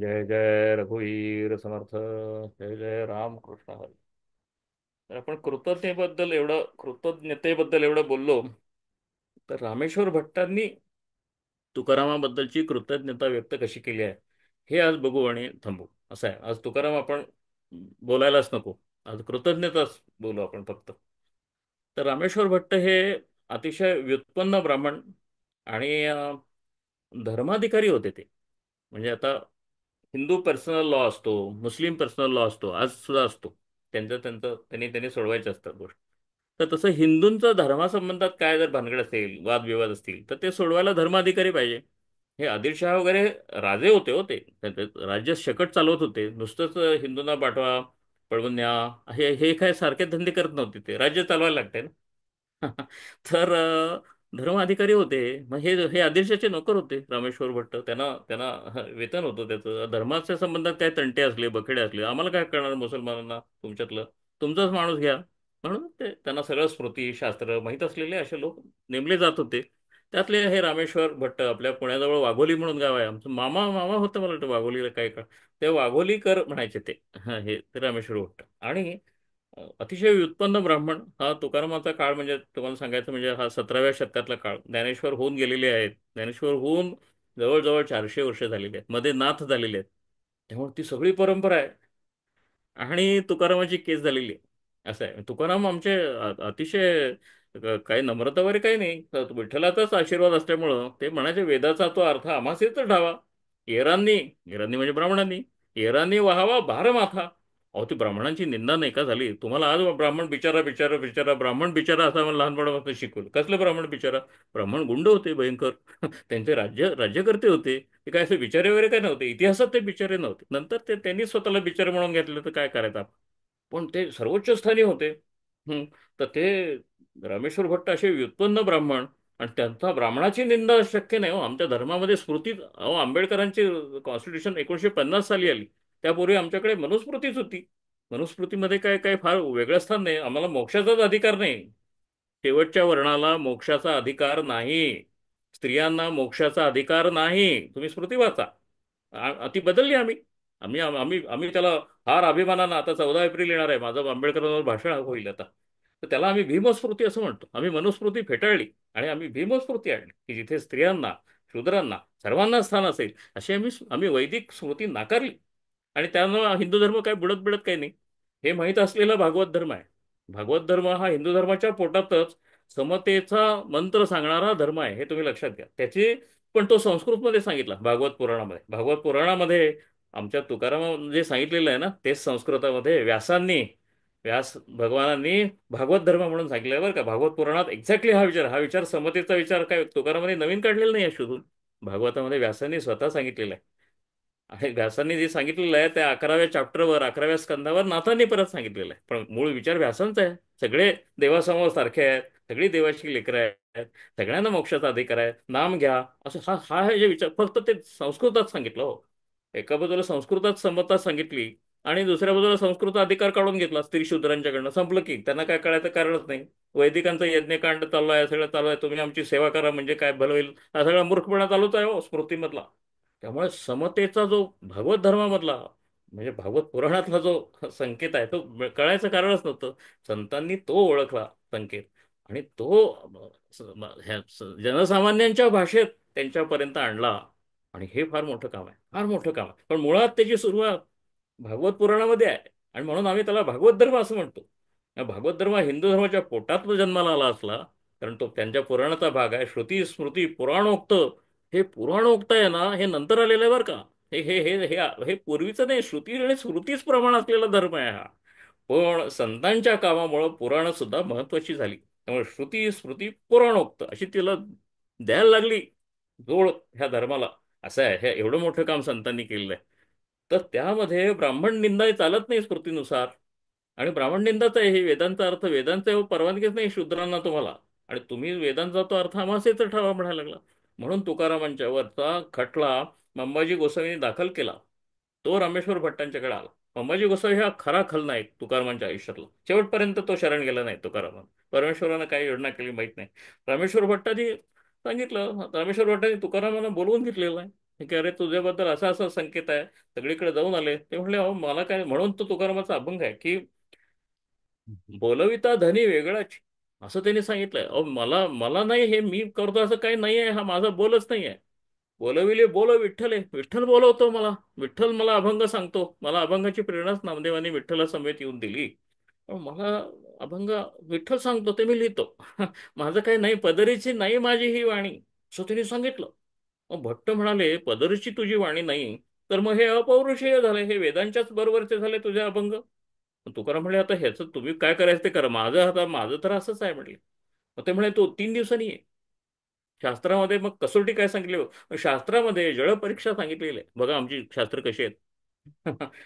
जय जय रघुवीर समर्थ. जय जय रामकृष्ण हरी. तर आपण कृतज्ञतेबद्दल एवढं बोललो. तर रामेश्वर भट्टांनी तुकारामाबद्दलची कृतज्ञता व्यक्त कशी केली आहे हे आज बघू आणि थांबू. असं आहे, आज तुकाराम आपण बोलायलाच नको. आज कृतज्ञताच बोलू आपण फक्त. तर रामेश्वर भट्ट हे अतिशय व्युत्पन्न ब्राह्मण आणि धर्माधिकारी होते ते. म्हणजे आता हिंदू पर्सनल लॉ असतो, मुस्लिम पर्सनल लॉ असतो, आज सुद्धा असतो. त्यांचं त्यांचं त्यांनी त्यांनी सोडवायचे असतात गोष्ट. तर तसं हिंदूंचं धर्मासंबंधात काय जर भानगड असेल, वादविवाद असतील, तर ते सोडवायला धर्माधिकारी पाहिजे. हे आदिलशहा वगैरे राजे होते, होते राज्य शकट चालवत होते. नुसतंच हिंदूंना पाठवा, पळवून न्या, हे काय सारखे धंदे करत नव्हते. ते राज्य चालवायला लागते ना. तर धर्म अधिकारी होते. मग हे हे आदिलशाचे नोकर होते रामेश्वर भट्ट. त्यांना त्यांना वेतन होतं त्याचं. धर्माच्या संबंधात काय तंटे असले, बखेडे असले, आम्हाला काय करणार मुसलमानांना तुमच्यातलं, तुमचाच माणूस घ्या. म्हणून ते त्यांना सगळं स्मृती शास्त्र माहीत असलेले असे लोक नेमले जात होते. त्यातले हे रामेश्वर भट्ट. आपल्या पुण्याजवळ वाघोली म्हणून गाव आहे. आमचं मामा मामा होतं मला वाटतं वाघोलीला, काय का ते वाघोलीकर म्हणायचे ते. हे ते रामेश्वर भट्ट. आणि अतिशय व्युत्पन्न ब्राह्मण. हा तुकारामाचा काळ म्हणजे तुम्हाला सांगायचं म्हणजे हा 17व्या शतकातला काळ. ज्ञानेश्वर होऊन गेलेले आहेत. ज्ञानेश्वर होऊन जवळजवळ 400 वर्ष झालेली आहेत. मध्ये नाथ झालेले आहेत. त्यामुळे ती सगळी परंपरा आहे. आणि तुकारामाची केस झालेली आहे. असं आहे. तुकाराम आमचे अतिशय काही नम्रता वगैरे काही नाही. तर विठ्ठलाचाच आशीर्वाद असल्यामुळं ते म्हणायचे, वेदाचा तो अर्थ आम्हास येत ठावा. येरांनी, येरांनी म्हणजे ब्राह्मणांनी, येरांनी व्हावा भार माथा. अहो, ती ब्राह्मणांची निंदा नाही का झाली? तुम्हाला आज ब्राह्मण बिचारा बिचारा बिचारा ब्राह्मण बिचारा असं मला लहानपणापासून शिकवलं. कसलं ब्राह्मण बिचारा? ब्राह्मण गुंड होते भयंकर. त्यांचे राज्यकर्ते होते. ते काय असे बिचारे वगैरे काय नव्हते. इतिहासात ते बिचारे नव्हते. नंतर त्यांनी स्वतःला बिचारे म्हणून घेतलं, तर काय करायचं आपण. पण ते सर्वोच्च स्थानी होते. हं. तर ते रामेश्वर भट्ट असे व्युत्पन्न ब्राह्मण. आणि त्यांचा ब्राह्मणाची निंदा शक्य नाही हो आमच्या धर्मामध्ये. स्मृती अहो, आंबेडकरांची कॉन्स्टिट्यूशन 1950 साली आली. त्यापूर्वी आमच्याकडे मनुस्मृतीच होती. मनुस्मृतीमध्ये काय काय फार वेगळं स्थान नाही. आम्हाला मोक्षाचाच अधिकार नाही. शेवटच्या वर्णाला मोक्षाचा अधिकार नाही. स्त्रियांना मोक्षाचा अधिकार नाही. तुम्ही स्मृती वाचा. ती बदलली आम्ही. आम्ही आम्ही आम्ही त्याला फार अभिमानानं, आता 14 एप्रिल येणार आहे, माझं आंबेडकरांवर भाषण होईल आता. तर त्याला आम्ही भीमस्मृती असं म्हणतो. आम्ही मनुस्मृती फेटाळली आणि आम्ही भीमस्मृती आणली, की जिथे स्त्रियांना, शूद्रांना, सर्वांना स्थान असेल, अशी आम्ही आम्ही वैदिक स्मृती नाकारली. आणि त्यामुळे हिंदू धर्म काय बुडत बिडत काही नाही. हे माहीत असलेला भागवत धर्म आहे. भागवत धर्म हा हिंदू धर्माच्या पोटातच समतेचा मंत्र सांगणारा धर्म आहे, हे तुम्ही लक्षात घ्या. त्याची पण तो संस्कृतमध्ये सांगितला भागवत पुराणामध्ये. भागवत पुराणामध्ये आमच्या तुकाराम जे सांगितलेलं आहे ना, तेच संस्कृतामध्ये व्यास भगवानांनी भागवत धर्म म्हणून सांगितलं आहे बरं का. भागवत पुराणात एक्झॅक्टली हा विचार समतेचा विचार काय तुकारामांनी नवीन काढलेला नाही आहे शोधून. भागवतामध्ये व्यासांनी स्वतः सांगितलेलं आहे. आहे व्यासांनी जे सांगितलेलं आहे त्या 11व्या चॅप्टरवर, 11व्या स्कंदावर नाथांनी परत सांगितलेलं आहे. पण मूळ विचार व्यासांचा आहे. सगळे देवासमोर सारखे आहेत, सगळी देवाची लेकरं आहेत, सगळ्यांना मोक्षाचा अधिकार आहे, नाम घ्या, असं हा हा हे जे विचार फक्त ते संस्कृतात सांगितलं हो. एका बाजूला संस्कृतात समता सांगितली आणि दुसऱ्या बाजूला संस्कृत अधिकार काढून घेतला स्त्री शूद्रांच्याकडनं. संपलं की त्यांना काय कळायचं कारणच नाही. वैदिकांचं यज्ञकांड चालू आहे, सगळं चालू आहे, तुम्ही आमची सेवा करा म्हणजे काय भलं होईल, हा सगळा मूर्खपणा चालूच आहे हो स्मृतीमधला. त्यामुळे समतेचा जो भागवत धर्मामधला म्हणजे भागवत पुराणातला जो संकेत आहे तो कळायचं कारणच नव्हतं. संतांनी तो ओळखला संकेत. आणि तो जनसामान्यांच्या भाषेत त्यांच्यापर्यंत आणला. आणि हे फार मोठं काम आहे, फार मोठं काम आहे. पण मुळात त्याची सुरुवात भागवत पुराणामध्ये आहे. आणि म्हणून आम्ही त्याला भागवत धर्म असं म्हणतो. हा भागवत धर्म हिंदू धर्माच्या पोटात जन्माला आला असला, कारण तो त्यांच्या पुराणाचा भाग आहे. श्रुती स्मृती पुराणोक्त. हे पुराणोक्त आहे ना, हे नंतर आलेलं आहे बरं का. हे हे हे हे हे पूर्वीचं नाही. श्रुती आणि स्मृतीच प्रमाण असलेला धर्म आहे हा. पण संतांच्या कामामुळं पुराणं सुद्धा महत्वाची झाली. त्यामुळे श्रुती स्मृती पुराणोक्त अशी तिला द्यायला लागली जोड ह्या धर्माला. असं आहे, हे एवढं मोठं काम संतांनी केलेलं आहे. तर त्यामध्ये ब्राह्मण निंदा चालत नाही स्मृतीनुसार. आणि ब्राह्मण निंदाच आहे हे. वेदांचा अर्थ वेदांचा परवानगीच नाही शूद्रांना तुम्हाला. आणि तुम्ही वेदांचा तो अर्थ आम्हासेच ठावा म्हणायला लागला. म्हणून तुकारामांच्या वरचा खटला मंबाजी गोसावींनी दाखल केला. तो रामेश्वर भट्टांच्याकडे आला. अंबाजी गोसावी हा खरा खलनायक तुकारामांच्या आयुष्यातला. शेवटपर्यंत तो शरण गेला नाही तुकारामांना. परमेश्वरानं काही योजना केली माहित नाही. रामेश्वर भट्टांनी सांगितलं. रामेश्वर भट्टांनी तुकारामांना बोलवून घेतलेलं आहे. की अरे तुझ्याबद्दल असा असा संकेत आहे, सगळीकडे जाऊन आले. ते म्हणले अहो मला काय, म्हणून तो तुकारामाचा अभंग आहे की बोलविता धनी वेगळाच, असं त्यांनी सांगितलंय. अहो मला मला नाही, हे मी करतो असं काही नाही आहे, हा माझा बोलच नाही आहे. बोलविले बोल विठ्ठल आहे, विठ्ठल बोलवतो मला, विठ्ठल मला अभंग सांगतो, मला अभंगाची प्रेरणाच नामदेवांनी विठ्ठला समेत येऊन दिली. मला अभंग विठ्ठल सांगतो ते मी लिहितो. माझं काही नाही, पदरीची नाही माझी ही वाणी, असं त्यांनी सांगितलं. मग भट्ट म्हणाले पदरीची तुझी वाणी नाही, तर मग हे अपौरुषेय झाले, हे वेदांच्याच बरोबरचे झाले तुझे अभंग. मग तुकाराम म्हणले आता ह्याचं तुम्ही काय करायचं ते करा, माझं आता माझं तर असंच आहे म्हणले. मग ते म्हणे तो 3 दिवसांनी ये. शास्त्रामध्ये मग कसोटी काय सांगितली हो? शास्त्रामध्ये जळ परीक्षा सांगितलेली आहे. बघा आमची शास्त्र कशी आहेत.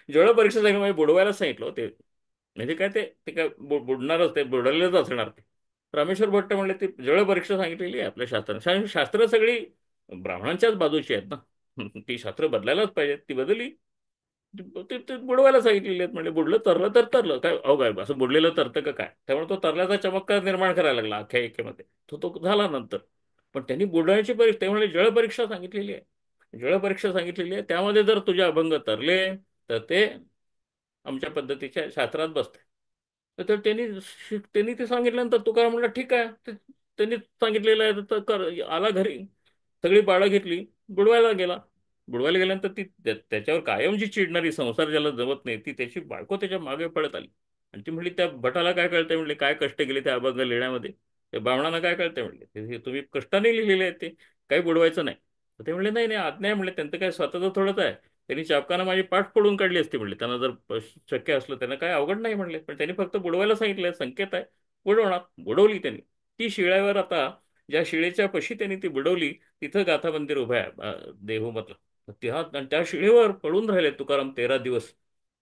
जळ परीक्षा सांगितलं म्हणजे बुडवायला सांगितलं हो ते. म्हणजे काय ते ते काय बुडणारच, ते बुडलेलंच असणार ते. रामेश्वर भट्ट म्हणले ती जळ परीक्षा सांगितलेली आहे आपल्या शास्त्रात. शास्त्र सगळी ब्राह्मणांच्याच बाजूची आहेत ना. ती शास्त्र बदलायलाच पाहिजेत, ती बदलली. ते ते बुडवायला सांगितलेले आहेत. म्हणजे बुडलं तरलं तर तरलं काय, अहो काय असं बुडलेलं तरतं का काय, त्यामुळे तो तरल्याचा चमत्कार निर्माण करायला लागला आख्यायिकेमध्ये. तो झाला नंतर. पण त्यांनी बुडण्याची परीक्षा, ते म्हणजे जळ परीक्षा सांगितलेली आहे. जळ परीक्षा सांगितलेली आहे, त्यामध्ये जर तुझे अभंग तरले तर ते आमच्या पद्धतीच्या शास्त्रात बसते. तर त्यांनी ते सांगितल्यानंतर तुकाराम म्हणला ठीक आहे, त्यांनी सांगितलेलं आहे तर कर. आला घरी, सगळी बाळं घेतली, बुडवायला गेला. बुडवायला गेल्यानंतर ती त्याच्यावर कायमची चिडणारी, संसार ज्याला जमत नाही, ती त्याची बायको त्याच्या मागे पळत आली. आणि ती म्हणली त्या भटाला काय कळतंय, म्हणले काय कष्ट गेले त्या अभंग लिहिण्यामध्ये, त्या ब्राह्मणांना काय कळतंय म्हणले, हे तुम्ही कष्टाने लिहिलेले आहेत ते, काही बुडवायचं नाही. तर ते म्हणले नाही नाही आज्ञा आहे म्हणले, त्यांचं काय स्वतःचं थोडंच आहे. त्यांनी चापकानं माझी पाठ फोडून काढली असती म्हणले, त्यांना जर शक्य असलं, त्यांना काय अवघड नाही म्हणले, पण त्यांनी फक्त बुडवायला सांगितलं, संकेत आहे, बुडवणार. बुडवली त्यांनी. ती शिळ्यावर आता, ज्या शिळेच्या पशी त्यांनी ती बुडवली, तिथं गाथा मंदिर उभं आहे देहूमधलं. त्या शिळेवर पडून राहिले तुकाराम 13 दिवस.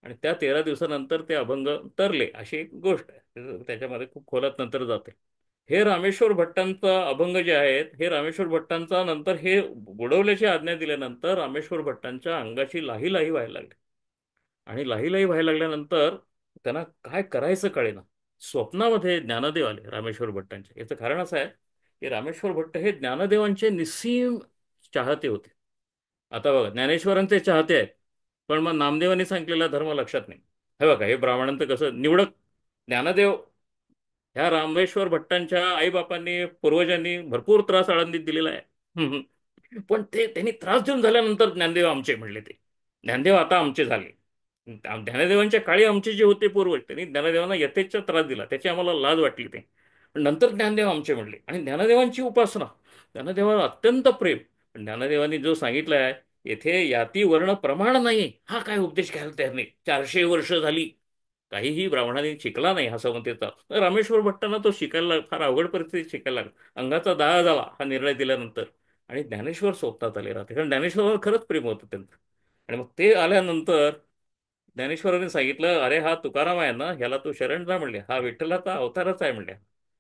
आणि त्या 13 दिवसानंतर ते अभंग तरले, अशी एक गोष्ट आहे, त्याच्यामध्ये खूप खोलात नंतर जाते. हे रामेश्वर भट्टांचा अभंग जे आहेत, हे रामेश्वर भट्टांचा नंतर हे बुडवल्याची आज्ञा दिल्यानंतर रामेश्वर भट्टांच्या अंगाची लाही लाही व्हायला लागली. आणि लाही लाही व्हायला लागल्यानंतर त्यांना काय करायचं कळेना. स्वप्नामध्ये ज्ञानदेव आले रामेश्वर भट्टांचे. याचं कारण असं आहे की रामेश्वर भट्ट हे ज्ञानदेवांचे निस्सीम चाहते होते. आता बघा ज्ञानेश्वरांचे चाहते आहेत, पण मग नामदेवांनी सांगितलेला धर्म लक्षात नाही. हे बघा हे ब्राह्मणांचं कसं निवडक. ज्ञानदेव ह्या रामेश्वर भट्टांच्या आईबापांनी, पूर्वजांनी भरपूर त्रास आळंदीत दिलेला आहे. पण ते त्यांनी त्रास देऊन झाल्यानंतर ज्ञानदेव आमचे म्हणले. ते ज्ञानदेव आता आमचे झाले. ज्ञानदेवांच्या काळी आमचे जे होते पूर्वज, त्यांनी ज्ञानदेवांना यथेच्छ त्रास दिला, त्याची आम्हाला लाज वाटली. ते पण नंतर ज्ञानदेव आमचे म्हणले. आणि ज्ञानदेवांची उपासना, ज्ञानदेवाला अत्यंत प्रेम. पण ज्ञानदेवांनी जो सांगितलं आहे, येथे याती वर्ण प्रमाण नाही, हा काय उपदेश घ्यायला तयार नाही. 400 वर्ष झाली, काहीही ब्राह्मणांनी शिकला नाही हा संवतेचा. तर रामेश्वर भट्टांना तो शिकायला फार अवघड परिस्थितीत शिकायला लागला. अंगाचा दाह झाला हा निर्णय दिल्यानंतर. आणि ज्ञानेश्वर स्वप्नात आले राहते, कारण ज्ञानेश्वरावर खरंच प्रेम होतं त्यांचं. आणि मग ते आल्यानंतर ज्ञानेश्वरांनी सांगितलं अरे हा तुकाराम आहे ना, ह्याला तू शरण जा म्हणले, हा विठ्ठलाचा अवतारच आहे म्हणले,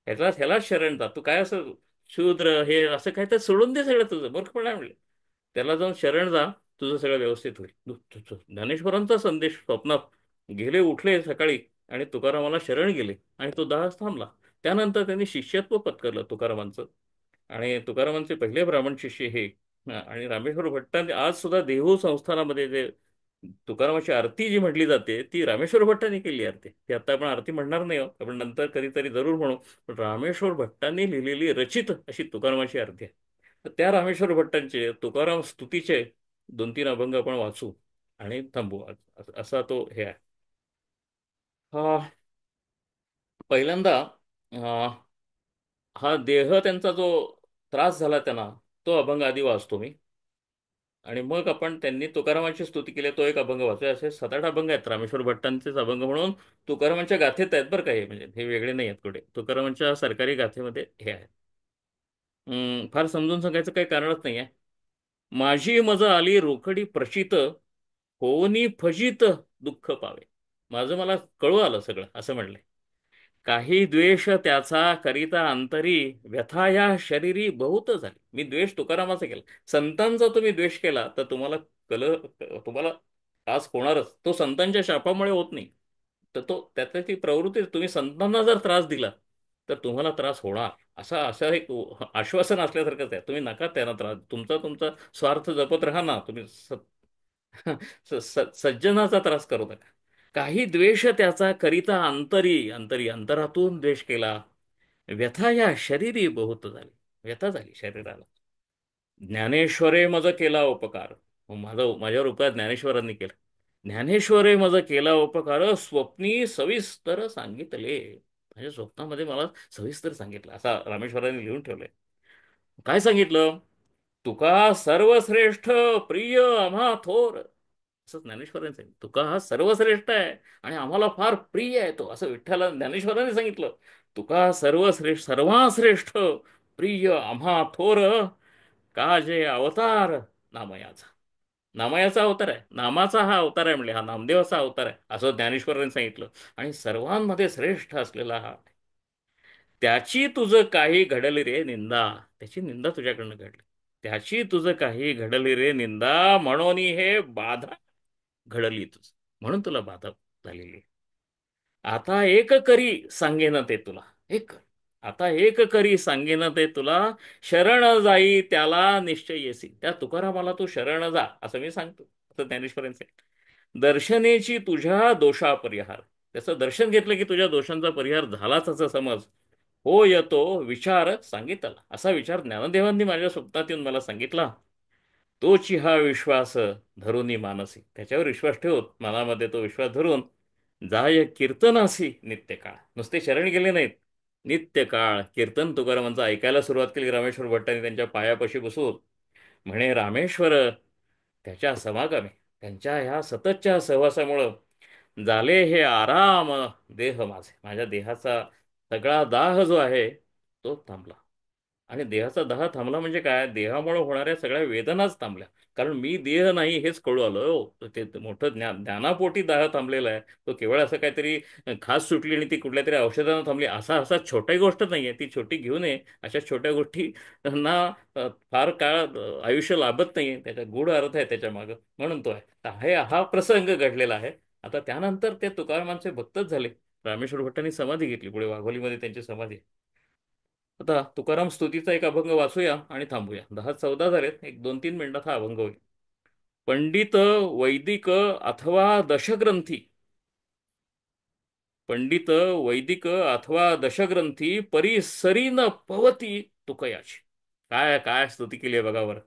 ह्यालाच शरण जा. तू काय असं शूद्र हे असं काय तर सोडून दे सगळं, तुझं मूर्खपणा आहे म्हणले. त्याला जाऊन शरण जा, तुझं सगळं व्यवस्थित होईल. ज्ञानेश्वरांचा संदेश स्वप्नात गेले, उठले सकाळी आणि तुकारामाला शरण गेले. आणि तो दास थांबला. त्यानंतर त्यांनी शिष्यत्व पत्करलं तुकारामांचं. आणि तुकारामांचे पहिले ब्राह्मण शिष्य हे. आणि रामेश्वर भट्टांनी आज सुद्धा देहू संस्थानामध्ये जे तुकारामाची आरती जी म्हटली जाते, ती रामेश्वर भट्टांनी केली आरती. ती आता आपण आरती म्हणणार नाही आहोत, आपण नंतर कधीतरी जरूर म्हणू. पण रामेश्वर भट्टांनी लिहिलेली रचित अशी तुकारामाची आरती आहे. तर त्या रामेश्वर भट्टांचे तुकाराम स्तुतीचे 2-3 अभंग आपण वाचू आणि थांबू. असा तो हे आहे. हा पहिल्यांदा हा देह त्यांचा जो त्रास झाला त्यांना, तो अभंग आधी वाचतो मी. आणि मग आपण त्यांनी तुकारामाची स्तुती केली तो एक अभंग वाचूया. असे 7-8 अभंग आहेत रामेश्वर भट्टांचेच अभंग म्हणून. तुकारामांच्या गाथेत आहेत बरं का हे, म्हणजे हे वेगळे नाही आहेत कुठे, तुकारामांच्या सरकारी गाथेमध्ये हे आहे. फार समजून सांगायचं काही कारणच नाही आहे. माझी मज आली रोकडी प्रचित, होनी फजित दुःख पावे. माझं मला कळू आलं सगळं असं म्हणलंय. काही द्वेष त्याचा करिता अंतरी, व्यथा या शरीरी बहुत झाली. मी द्वेष तुकारामाचा केला. संतांचा तुम्ही द्वेष केला तर तुम्हाला त्रास होणारच. तो संतांच्या शापामुळे होत नाही. तर तो त्यातली ती प्रवृत्ती, तुम्ही संतांना जर त्रास दिला तर तुम्हाला त्रास होणार. असं एक आश्वासन असल्यासारखंच आहे. तुम्ही नका त्यांना त्रास, तुमचा तुमचा स्वार्थ जपत राहा ना तुम्ही. सज्जनाचा त्रास करू नका. काही द्वेष त्याचा करिता अंतरी अंतरी, अंतरातून द्वेष केला. व्यथा या शरीरी बहुत झाली. व्यथा झाली शरीराला. ज्ञानेश्वरे मज केला उपकार. माझ्यावर उपकार ज्ञानेश्वरांनी केला. ज्ञानेश्वरे मज केला उपकार, स्वप्नी सविस्तर सांगितले. माझ्या स्वप्नामध्ये मला सविस्तर सांगितलं, असा रामेश्वरांनी लिहून ठेवलंय. काय सांगितलं? तुका सर्वश्रेष्ठ, प्रिय आम्हा थोर. असं ज्ञानेश्वरांनी सांगितलं, तुका हा सर्वश्रेष्ठ आहे आणि आम्हाला फार प्रिय आहे तो, असं विठ्ठला ज्ञानेश्वरांनी सांगितलं. तुका सर्वश्रेष्ठ, सर्वाश्रेष्ठ, प्रिय आम्हा थोर, का जे अवतार नामयाचा. नामयाचा अवतार आहे, नामाचा हा अवतार आहे, म्हणले हा नामदेवाचा अवतार आहे, असं ज्ञानेश्वरांनी सांगितलं. आणि सर्वांमध्ये श्रेष्ठ असलेला हा, त्याची तुझं काही घडली रे निंदा. त्याची निंदा तुझ्याकडनं घडली. त्याची तुझं काही घडली रे निंदा, म्हणून हे बाधा घडली तुझ, म्हणून तुला बाधा झालेली. आता एक करी सांगेन ते तुला. एक आता एक करी सांगेन ते तुला, शरण जाई त्याला निश्चय येसी. त्या तुकारामाला तू शरण जा असं मी सांगतो, असं ज्ञानेश्वरांचे. दर्शनेची तुझ्या दोषा परिहार. त्याचं दर्शन घेतलं की तुझ्या दोषांचा परिहार झालाच असं समज. हो येतो विचार सांगितला. असा विचार ज्ञानदेवांनी माझ्या स्वप्नात येऊन मला सांगितला. तोची हा विश्वास धरुनी मानसी. त्याच्यावर विश्वास ठेवत मनामध्ये तो विश्वास धरून, जाय कीर्तनासी नित्यकाळ. नुसते शरण गेले नाहीत, नित्यकाळ कीर्तन तुकारामांचं ऐकायला सुरुवात केली. रामेश्वर भट्टांनी त्यांच्या पायापाशी बसून म्हणे, रामेश्वर त्याच्या समागमे, त्यांच्या ह्या सततच्या सहवासामुळं झाले हे आराम देह माझे. माझ्या देहाचा सगळा दाह जो आहे तो थांबला. आणि देहाचा दाह थांबला म्हणजे काय? देहामुळे होणाऱ्या सगळ्या वेदनाच थांबल्या. कारण मी देह नाही हेच कळू आलं हो. ते मोठं ज्ञानापोटी दाह थांबलेला आहे. तो केवळ असं काहीतरी खास सुटली आणि ती कुठल्या तरी औषधानं थांबली, असा छोटी गोष्ट नाही आहे. ती छोटी घेऊ नये. अशा छोट्या गोष्टी ना फार काळ आयुष्य लाभत नाही. त्याचा गूढ अर्थ आहे त्याच्या मागं, म्हणून तो आहे. तर हा प्रसंग घडलेला आहे. आता त्यानंतर ते तुकारामांचे भक्तच झाले. रामेश्वर भट्टांनी समाधी घेतली पुढे, वाघोलीमध्ये त्यांची समाधी आहे. आता तुकाराम स्तुतीचा एक अभंग वाचूया आणि थांबूया. 10-14 झालेत, एक 2-3 मिनिटात हा अभंग होईल. पंडित वैदिक अथवा दशग्रंथी. पंडित वैदिक अथवा दशग्रंथी, परिसरी न पवती तुकयाची. काय काय स्तुती केली आहे बघा बरं.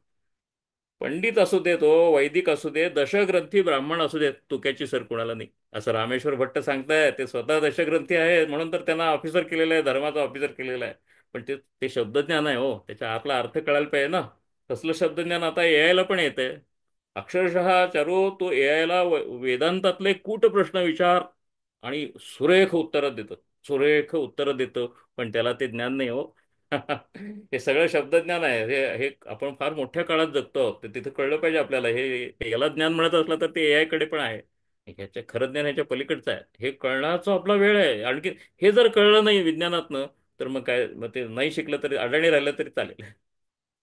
पंडित असू दे तो, वैदिक असू दे, दशग्रंथी ब्राह्मण असू देत, तुक्याची सर कुणाला नाही, असं रामेश्वर भट्ट सांगताय. ते स्वतः दशग्रंथी आहेत म्हणून तर त्यांना ऑफिसर केलेलं आहे, धर्माचा ऑफिसर केलेला आहे. पण ते ते शब्दज्ञान आहे हो, त्याच्या आतला अर्थ कळायला पाहिजे ना. तसलं शब्दज्ञान आता एआयला पण येते. अक्षरशः चारू तो एआयला वेदांतातले कूट प्रश्न विचार आणि सुरेख उत्तरं देतं. सुरेख उत्तरं देतं. पण त्याला ते ज्ञान नाही हो. हे सगळं शब्दज्ञान आहे. हे आपण फार मोठ्या काळात जगतो आहोत. तर तिथं कळलं पाहिजे आपल्याला. हे याला ज्ञान म्हणत असलं तर ते एआय कडे पण आहे. ह्याच्या खरं ज्ञान ह्याच्या पलीकडचं आहे. हे कळण्याचा आपला वेळ आहे. आणखी हे जर कळलं नाही विज्ञानातनं, तर मग काय, मग ते नाही शिकलं तरी, अडाणी राहिलं तरी चालेल.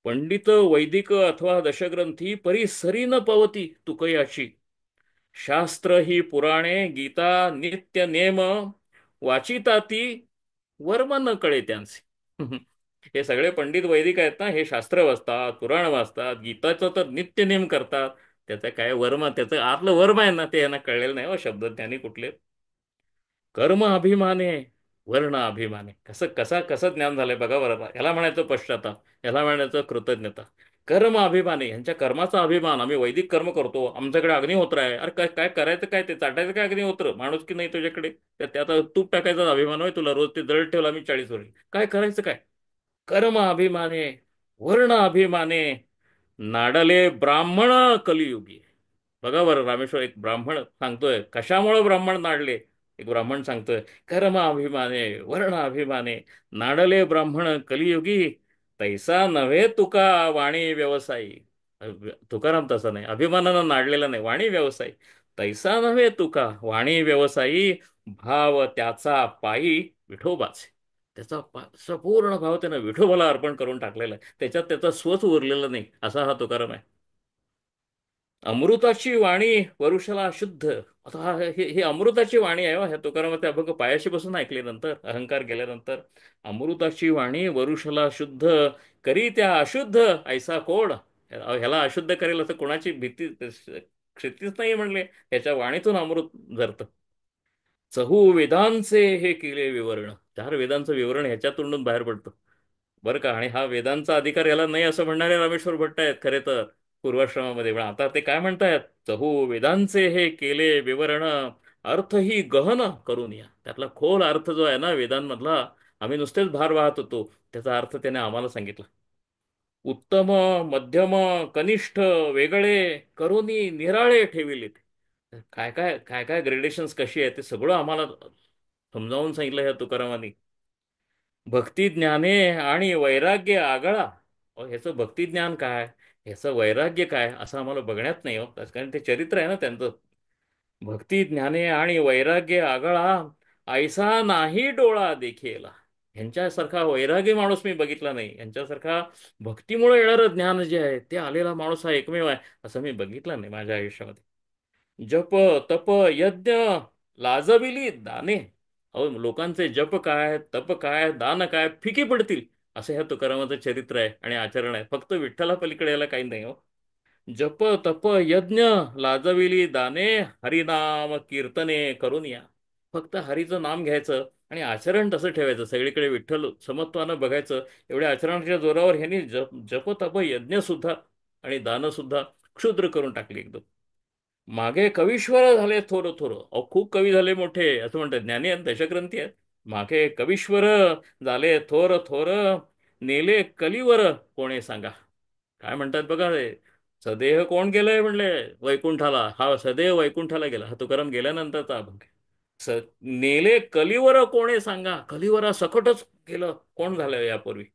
पंडित वैदिक अथवा दशग्रंथी, परिसरी न पवती तुकयाची. शास्त्र ही पुराणे गीता नित्य नेम, वाचिता ती वर्म न कळे त्यांचे. हे सगळे पंडित वैदिक आहेत ना, हे शास्त्र वाचतात, पुराण वाचतात, गीताचं तर नित्य नेम करतात. त्याचं काय वर्म, त्याचं आतलं वर्म आहे ना, ते यांना कळलेलं नाही हो. शब्द त्यांनी कुठले कर्म अभिमाने, वर्ण अभिमाने. कसं कसा कसं ज्ञान झालंय बघा बरं. ह्याला म्हणायचं पश्चाताप, ह्याला म्हणायचं कृतज्ञता. कर्म अभिमाने, ह्यांच्या कर्माचा अभिमान. आम्ही वैदिक कर्म करतो, आमच्याकडे अग्निहोत्र आहे. अरे काय काय करायचं काय? ते चाटायचं काय अग्निहोत्र? माणूस की नाही तुझ्याकडे? त्यात तूप टाकायचा अभिमान होय तुला? रोज ते जळत ठेवला मी 40 वर्ष. काय करायचं काय? कर्म अभिमाने, वर्ण अभिमाने, नाडले ब्राह्मण कलियुगी. बघा बरं, रामेश्वर एक ब्राह्मण सांगतोय कशामुळे ब्राह्मण नाडले. एक ब्राह्मण सांगतोय, कर्म अभिमाने, वर्ण अभिमाने, नाडले ब्राह्मण कलियुगी, तैसा नव्हे तुका वाणी व्यवसायी. तुकाराम तसा नाही, अभिमानानं नाडलेला नाही, वाणी व्यवसायी. तैसा नव्हे तुका वाणी व्यवसायी, भाव त्याचा पायी विठोबाचे. त्याचा संपूर्ण भाव त्यानं विठोबाला अर्पण करून टाकलेला आहे. त्याच्यात त्याचा स्वच उरलेला नाही, असा हा तुकाराम आहे. अमृताची वाणी वरुषला शुद्ध. आता हे अमृताची वाणी आहे हो. ह्या तुकारामाचे अभंग पायाशी बसून ऐकल्यानंतर, अहंकार गेल्यानंतर, अमृताची वाणी वरुषला शुद्ध, करी त्या अशुद्ध ऐसा कोण. ह्याला अशुद्ध करेल असं कोणाची भीती क्षितीच नाही म्हणले. ह्याच्या वाणीतून अमृत झरतं. चहू वेदांचे हे केले विवरण. चार वेदांचं विवरण ह्याच्यातून बाहेर पडतं बरं का. आणि हा वेदांचा अधिकार याला नाही असं म्हणणारे रामेश्वर भट्ट आहेत खरे तर पूर्वाश्रमामध्ये. पण आता ते काय म्हणतायत, चहू वेदांचे हे केले विवरण, अर्थ ही गहन करून या. त्यातला खोल अर्थ जो आहे ना वेदांमधला, आम्ही नुसतेच भार वाहत होतो, त्याचा अर्थ त्याने आम्हाला सांगितला. उत्तम, मध्यम, कनिष्ठ, वेगळे करोनी निराळे ठेविले. काय काय काय काय ग्रेडेशन्स कशी आहे ते सगळं आम्हाला समजावून सांगितलं ह्या तुकारामांनी. भक्ती ज्ञाने आणि वैराग्य आगळा. ह्याचं भक्ती ज्ञान काय, ह्याचं वैराग्य काय, असं आम्हाला बघण्यात नाही हो. कारण ते चरित्र आहे ना त्यांचं. भक्ती ज्ञाने आणि वैराग्य आगळा, ऐसा नाही डोळा देखील. ह्यांच्यासारखा वैराग्य माणूस मी बघितला नाही. यांच्यासारखा भक्तीमुळे येणारं ज्ञान जे आहे ते आलेला माणूस हा एकमेव आहे, असं मी बघितलं नाही माझ्या आयुष्यामध्ये. जप, तप, यज्ञ, लाजविली दाने. अहो लोकांचे जप काय, तप काय, दान काय फिकी पडतील, असं ह्या तुकारामाचं चरित्र आहे आणि आचरण आहे. फक्त विठ्ठला पलीकडे याला काही नाही हो. जप, तप, यज्ञ, लाजविली दाने, हरिनाम कीर्तने करून या. फक्त हरीचं नाम घ्यायचं आणि आचरण तसं ठेवायचं, सगळीकडे विठ्ठल समत्वानं बघायचं. एवढ्या आचरणाच्या जोरावर ह्यांनी जप तप यज्ञ सुद्धा आणि दान सुद्धा क्षुद्र करून टाकली एकदम. मागे कवीश्वर झाले थोर थोर. अहो खूप कवी झाले मोठे असं म्हणतात, ज्ञानी आहेत, दशग्रंथी आहेत. मागे कवीश्वर झाले थोर थोर, नेले कलीवर कोणे सांगा. काय म्हणतात बघा ते, सदेह कोण गेलंय म्हणले वैकुंठाला. हा सदैव वैकुंठाला गेला. हा तुकाराम गेल्यानंतरचा अभंग आहे. स नेले कलीवर कोणे सांगा. कलीवरा सकटच गेलं कोण झालं यापूर्वी.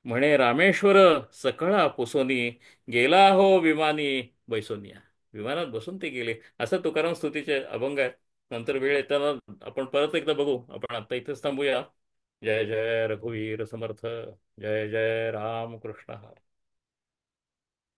म्हणे रामेश्वर सकळा पुसोनी, गेला हो विमानी बैसोनिया. विमानात बसून ते गेले. असं तुकाराम स्तुतीचे अभंग आहेत. नंतर वेळ येताना आपण परत एकदा बघू. आपण आता इथेच थांबूया. जय जय रघुवीर समर्थ. जय जय राम कृष्ण हरी.